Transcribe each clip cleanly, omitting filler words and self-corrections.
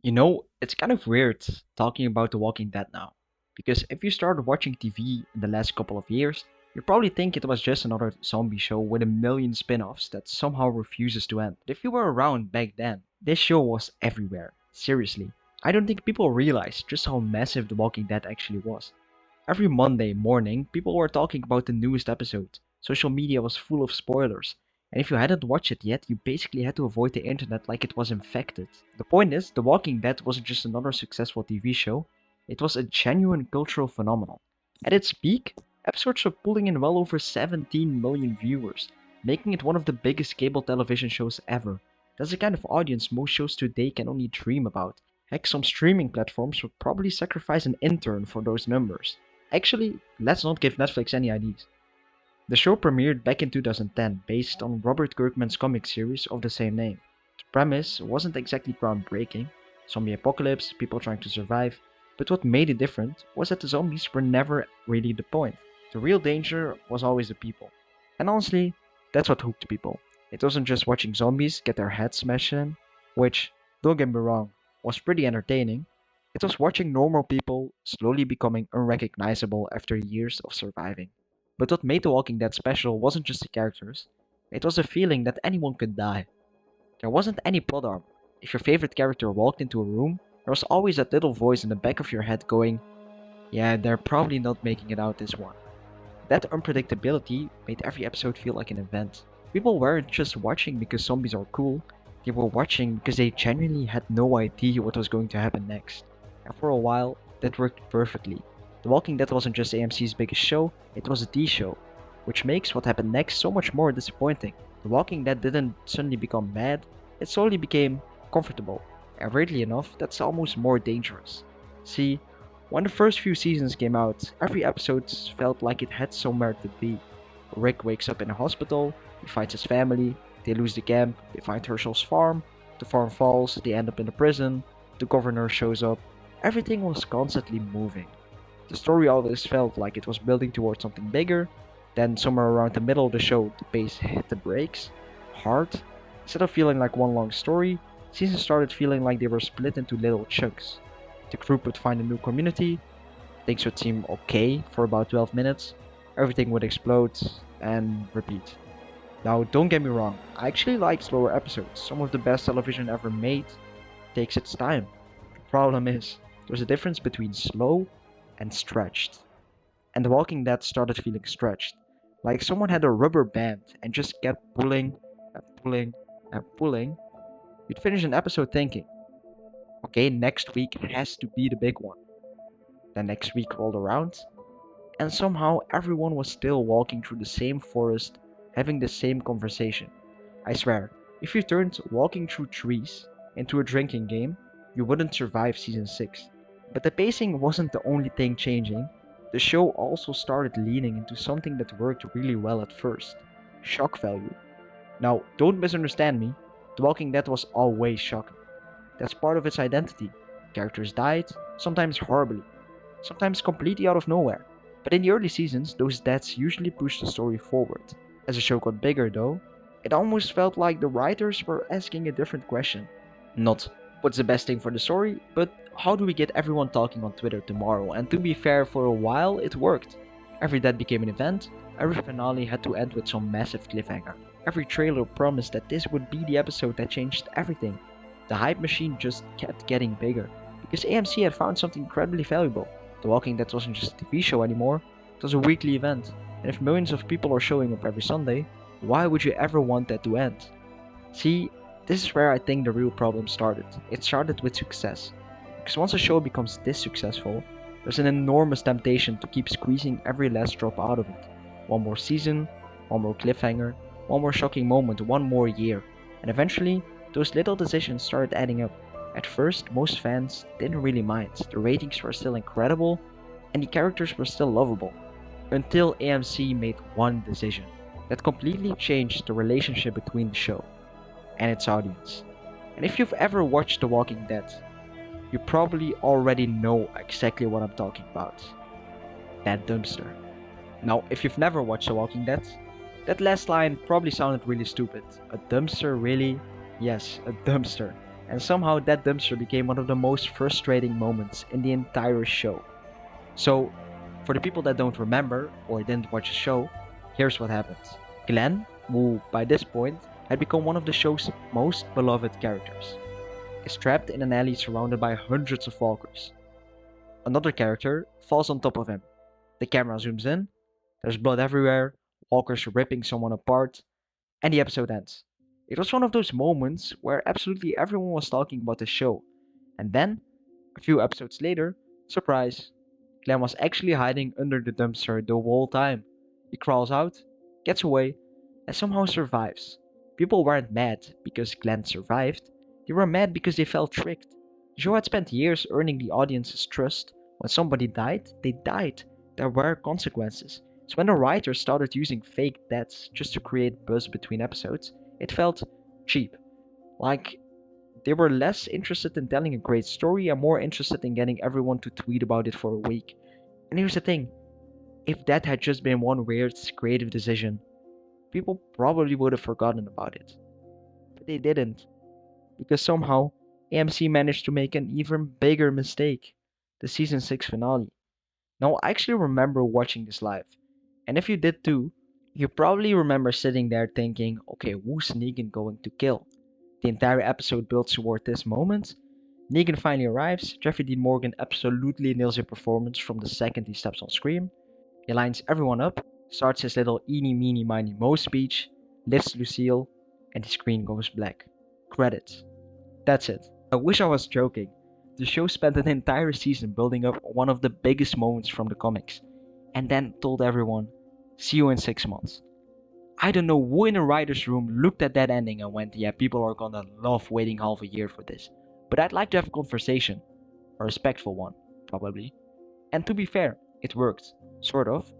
It's kind of weird talking about The Walking Dead now. Because if you started watching TV in the last couple of years, you probably think it was just another zombie show with a million spin offs that somehow refuses to end. But if you were around back then, this show was everywhere. Seriously. I don't think people realized just how massive The Walking Dead actually was. Every Monday morning, people were talking about the newest episode. Social media was full of spoilers, and if you hadn't watched it yet, you basically had to avoid the internet like it was infected. The point is, The Walking Dead wasn't just another successful TV show, it was a genuine cultural phenomenon. At its peak, episodes were pulling in well over 17 million viewers, making it one of the biggest cable television shows ever. That's the kind of audience most shows today can only dream about. Heck, some streaming platforms would probably sacrifice an intern for those numbers. Actually, let's not give Netflix any ideas. The show premiered back in 2010 based on Robert Kirkman's comic series of the same name. The premise wasn't exactly groundbreaking, zombie apocalypse, people trying to survive, but what made it different was that the zombies were never really the point. The real danger was always the people. And honestly, that's what hooked people. It wasn't just watching zombies get their heads smashed in, which, don't get me wrong, was pretty entertaining. It was watching normal people slowly becoming unrecognizable after years of surviving. But what made The Walking Dead special wasn't just the characters, it was the feeling that anyone could die. There wasn't any plot armor. If your favorite character walked into a room, there was always that little voice in the back of your head going, yeah, they're probably not making it out this one. That unpredictability made every episode feel like an event. People weren't just watching because zombies are cool, they were watching because they genuinely had no idea what was going to happen next. And for a while, that worked perfectly. The Walking Dead wasn't just AMC's biggest show, it was the show, which makes what happened next so much more disappointing. The Walking Dead didn't suddenly become bad, it slowly became comfortable. And weirdly enough, that's almost more dangerous. See, when the first few seasons came out, every episode felt like it had somewhere to be. Rick wakes up in a hospital, he finds his family, they lose the camp, they find Herschel's farm, the farm falls, they end up in a prison, the governor shows up. Everything was constantly moving. The story always felt like it was building towards something bigger, then somewhere around the middle of the show, the pace hit the brakes, hard. Instead of feeling like one long story, seasons started feeling like they were split into little chunks. The group would find a new community, things would seem okay for about 12 minutes, everything would explode, and repeat. Now, don't get me wrong, I actually like slower episodes. Some of the best television ever made takes its time. The problem is, there's a difference between slow and stretched. And The Walking Dead started feeling stretched. Like someone had a rubber band and just kept pulling and pulling and pulling. You'd finish an episode thinking, okay, next week has to be the big one. The next week rolled around, and somehow everyone was still walking through the same forest, having the same conversation. I swear, if you turned walking through trees into a drinking game, you wouldn't survive season 6. But the pacing wasn't the only thing changing. The show also started leaning into something that worked really well at first: shock value. Now, don't misunderstand me, The Walking Dead was always shocking. That's part of its identity. Characters died, sometimes horribly, sometimes completely out of nowhere. But in the early seasons, those deaths usually pushed the story forward. As the show got bigger, though, it almost felt like the writers were asking a different question. Not what's the best thing for the story, but how do we get everyone talking on Twitter tomorrow? And to be fair, for a while it worked. Every death became an event, every finale had to end with some massive cliffhanger. Every trailer promised that this would be the episode that changed everything. The hype machine just kept getting bigger, because AMC had found something incredibly valuable. The Walking Dead wasn't just a TV show anymore, it was a weekly event, and if millions of people are showing up every Sunday, why would you ever want that to end? See, this is where I think the real problem started. It started with success. Because once a show becomes this successful, there's an enormous temptation to keep squeezing every last drop out of it. One more season, one more cliffhanger, one more shocking moment, one more year. And eventually, those little decisions started adding up. At first, most fans didn't really mind. The ratings were still incredible, and the characters were still lovable. Until AMC made one decision that completely changed the relationship between the show and its audience. And if you've ever watched The Walking Dead, you probably already know exactly what I'm talking about. That dumpster. Now, if you've never watched The Walking Dead, that last line probably sounded really stupid. A dumpster, really? Yes, a dumpster. And somehow that dumpster became one of the most frustrating moments in the entire show. So, for the people that don't remember or didn't watch the show, here's what happens. Glenn, who by this point had become one of the show's most beloved characters, is trapped in an alley surrounded by hundreds of walkers. Another character falls on top of him. The camera zooms in, there's blood everywhere, walkers ripping someone apart, and the episode ends. It was one of those moments where absolutely everyone was talking about the show. And then, a few episodes later, surprise, Glenn was actually hiding under the dumpster the whole time. He crawls out, gets away, and somehow survives. People weren't mad because Glenn survived, they were mad because they felt tricked. The show had spent years earning the audience's trust. When somebody died, they died. There were consequences. So when the writers started using fake deaths just to create buzz between episodes, it felt cheap. Like they were less interested in telling a great story and more interested in getting everyone to tweet about it for a week. And here's the thing, if that had just been one weird creative decision, people probably would have forgotten about it. But they didn't, because somehow AMC managed to make an even bigger mistake, the season 6 finale. Now, I actually remember watching this live, and if you did too, you probably remember sitting there thinking, okay, who's Negan going to kill? The entire episode builds toward this moment. Negan finally arrives. Jeffrey Dean Morgan absolutely nails his performance from the second he steps on screen. He lines everyone up, starts his little eeny meeny miny mo speech, lifts Lucille, and the screen goes black. Credits. That's it. I wish I was joking. The show spent an entire season building up one of the biggest moments from the comics, and then told everyone, see you in 6 months. I don't know who in the writer's room looked at that ending and went, yeah, people are gonna love waiting half a year for this. But I'd like to have a conversation. A respectful one, probably. And to be fair, it worked. Sort of.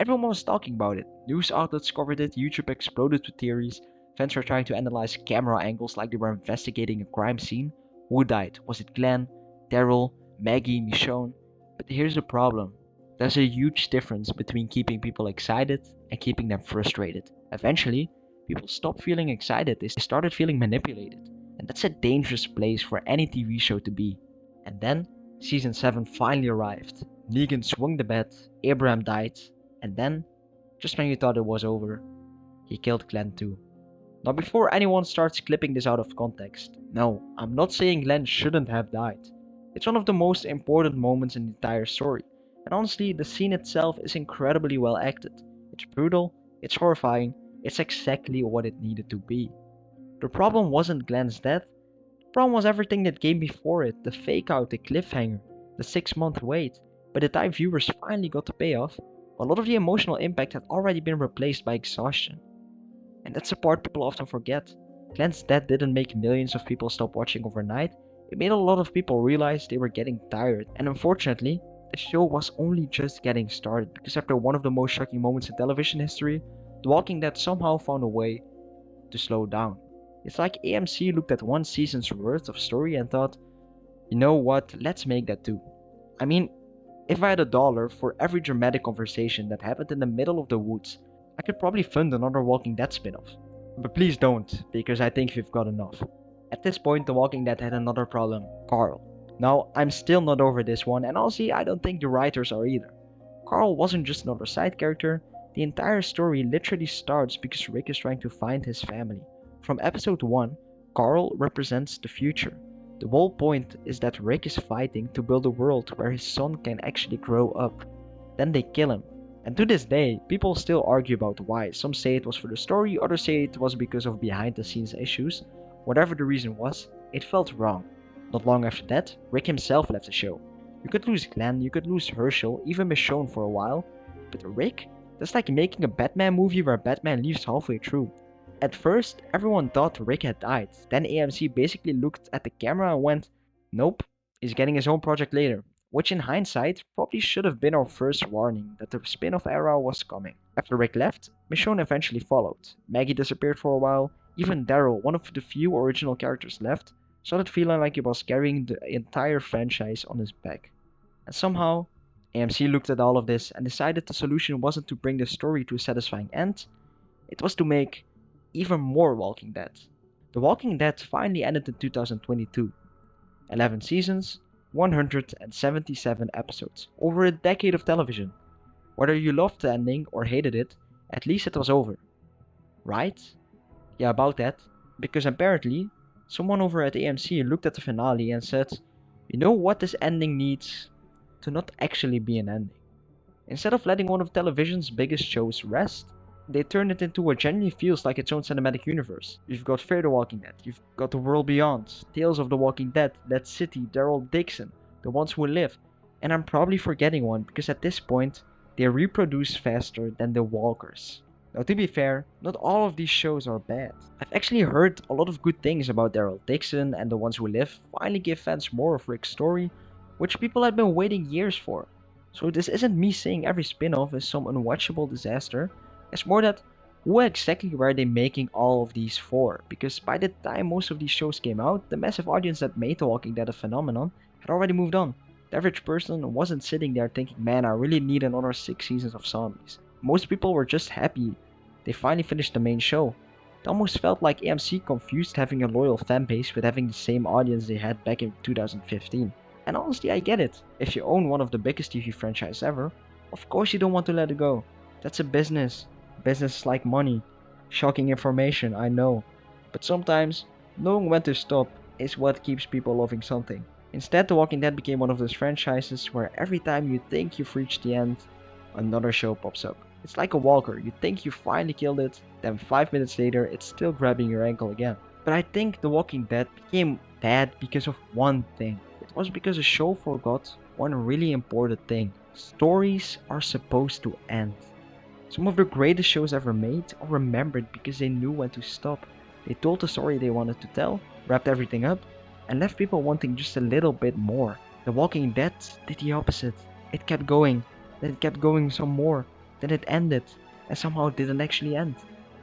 Everyone was talking about it. News outlets covered it, YouTube exploded with theories. Fans were trying to analyze camera angles like they were investigating a crime scene. Who died? Was it Glenn, Daryl, Maggie, Michonne? But here's the problem. There's a huge difference between keeping people excited and keeping them frustrated. Eventually, people stopped feeling excited, they started feeling manipulated. And that's a dangerous place for any TV show to be. And then, season 7 finally arrived. Negan swung the bat, Abraham died, and then, just when you thought it was over, he killed Glenn too. Now before anyone starts clipping this out of context, no, I'm not saying Glenn shouldn't have died. It's one of the most important moments in the entire story, and honestly, the scene itself is incredibly well acted. It's brutal, it's horrifying, it's exactly what it needed to be. The problem wasn't Glenn's death, the problem was everything that came before it, the fake out, the cliffhanger, the 6 month wait. By the time viewers finally got the payoff, a lot of the emotional impact had already been replaced by exhaustion. And that's the part people often forget. Glenn's death didn't make millions of people stop watching overnight, it made a lot of people realize they were getting tired. And unfortunately, the show was only just getting started, because after one of the most shocking moments in television history, The Walking Dead somehow found a way to slow down. It's like AMC looked at one season's worth of story and thought, you know what, let's make that too. I mean, if I had $1 for every dramatic conversation that happened in the middle of the woods, I could probably fund another Walking Dead spin-off. But please don't, because I think we've got enough. At this point, The Walking Dead had another problem, Carl. Now, I'm still not over this one, and honestly, I don't think the writers are either. Carl wasn't just another side character, the entire story literally starts because Rick is trying to find his family. From episode 1, Carl represents the future. The whole point is that Rick is fighting to build a world where his son can actually grow up. Then they kill him. And to this day, people still argue about why. Some say it was for the story, others say it was because of behind the scenes issues. Whatever the reason was, it felt wrong. Not long after that, Rick himself left the show. You could lose Glenn, you could lose Herschel, even Michonne for a while. But Rick? That's like making a Batman movie where Batman leaves halfway through. At first, everyone thought Rick had died. Then AMC basically looked at the camera and went, nope, he's getting his own project later. Which in hindsight probably should have been our first warning that the spin-off era was coming. After Rick left, Michonne eventually followed. Maggie disappeared for a while. Even Daryl, one of the few original characters left, started feeling like he was carrying the entire franchise on his back. And somehow, AMC looked at all of this and decided the solution wasn't to bring the story to a satisfying end, it was to make even more Walking Dead. The Walking Dead finally ended in 2022. 11 seasons, 177 episodes, over a decade of television. Whether you loved the ending or hated it, at least it was over. Right? Yeah, about that. Because apparently, someone over at AMC looked at the finale and said, you know what this ending needs? To not actually be an ending. Instead of letting one of television's biggest shows rest, they turned it into what genuinely feels like its own cinematic universe. You've got Fear the Walking Dead, you've got The World Beyond, Tales of the Walking Dead, Dead City, Daryl Dixon, The Ones Who Live, and I'm probably forgetting one because at this point, they reproduce faster than the Walkers. Now to be fair, not all of these shows are bad. I've actually heard a lot of good things about Daryl Dixon, and The Ones Who Live finally give fans more of Rick's story, which people had been waiting years for. So this isn't me saying every spin-off is some unwatchable disaster, it's more that who exactly were they making all of these for? Because by the time most of these shows came out, the massive audience that made The Walking Dead a phenomenon had already moved on. The average person wasn't sitting there thinking, man, I really need another 6 seasons of zombies. Most people were just happy they finally finished the main show. It almost felt like AMC confused having a loyal fanbase with having the same audience they had back in 2015. And honestly, I get it. If you own one of the biggest TV franchises ever, of course you don't want to let it go. That's a business. Business is like money. Shocking information, I know. But sometimes, knowing when to stop is what keeps people loving something. Instead, The Walking Dead became one of those franchises where every time you think you've reached the end, another show pops up. It's like a walker. You think you finally killed it, then 5 minutes later, it's still grabbing your ankle again. But I think The Walking Dead became bad because of one thing. It was because the show forgot one really important thing. Stories are supposed to end. Some of the greatest shows ever made are remembered because they knew when to stop. They told the story they wanted to tell, wrapped everything up, and left people wanting just a little bit more. The Walking Dead did the opposite. It kept going, then it kept going some more, then it ended, and somehow it didn't actually end.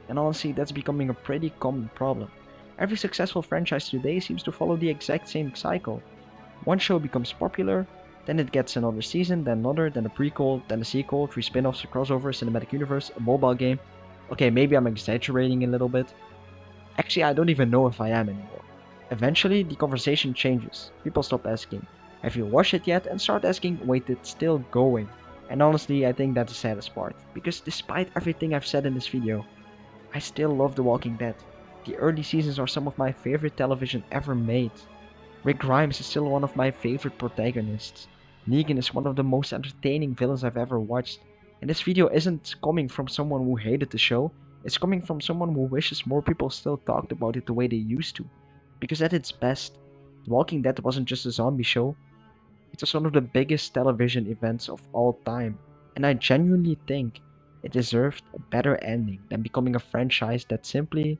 And honestly, that's becoming a pretty common problem. Every successful franchise today seems to follow the exact same cycle. One show becomes popular, then it gets another season, then another, then a prequel, then a sequel, 3 spin-offs, a crossover, cinematic universe, a mobile game. Okay, maybe I'm exaggerating a little bit. Actually, I don't even know if I am anymore. Eventually, the conversation changes. People stop asking, have you watched it yet? And start asking, wait, it's still going. And honestly, I think that's the saddest part. Because despite everything I've said in this video, I still love The Walking Dead. The early seasons are some of my favorite television ever made. Rick Grimes is still one of my favorite protagonists. Negan is one of the most entertaining villains I've ever watched. And this video isn't coming from someone who hated the show, it's coming from someone who wishes more people still talked about it the way they used to. Because at its best, The Walking Dead wasn't just a zombie show, it was one of the biggest television events of all time. And I genuinely think it deserved a better ending than becoming a franchise that simply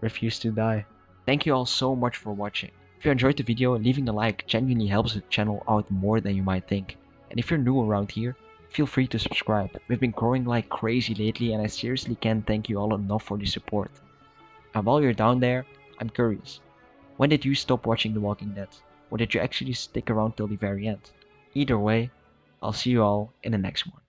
refused to die. Thank you all so much for watching. If you enjoyed the video, leaving a like genuinely helps the channel out more than you might think. And if you're new around here, feel free to subscribe. We've been growing like crazy lately and I seriously can't thank you all enough for the support. And while you're down there, I'm curious. When did you stop watching The Walking Dead? Or did you actually stick around till the very end? Either way, I'll see you all in the next one.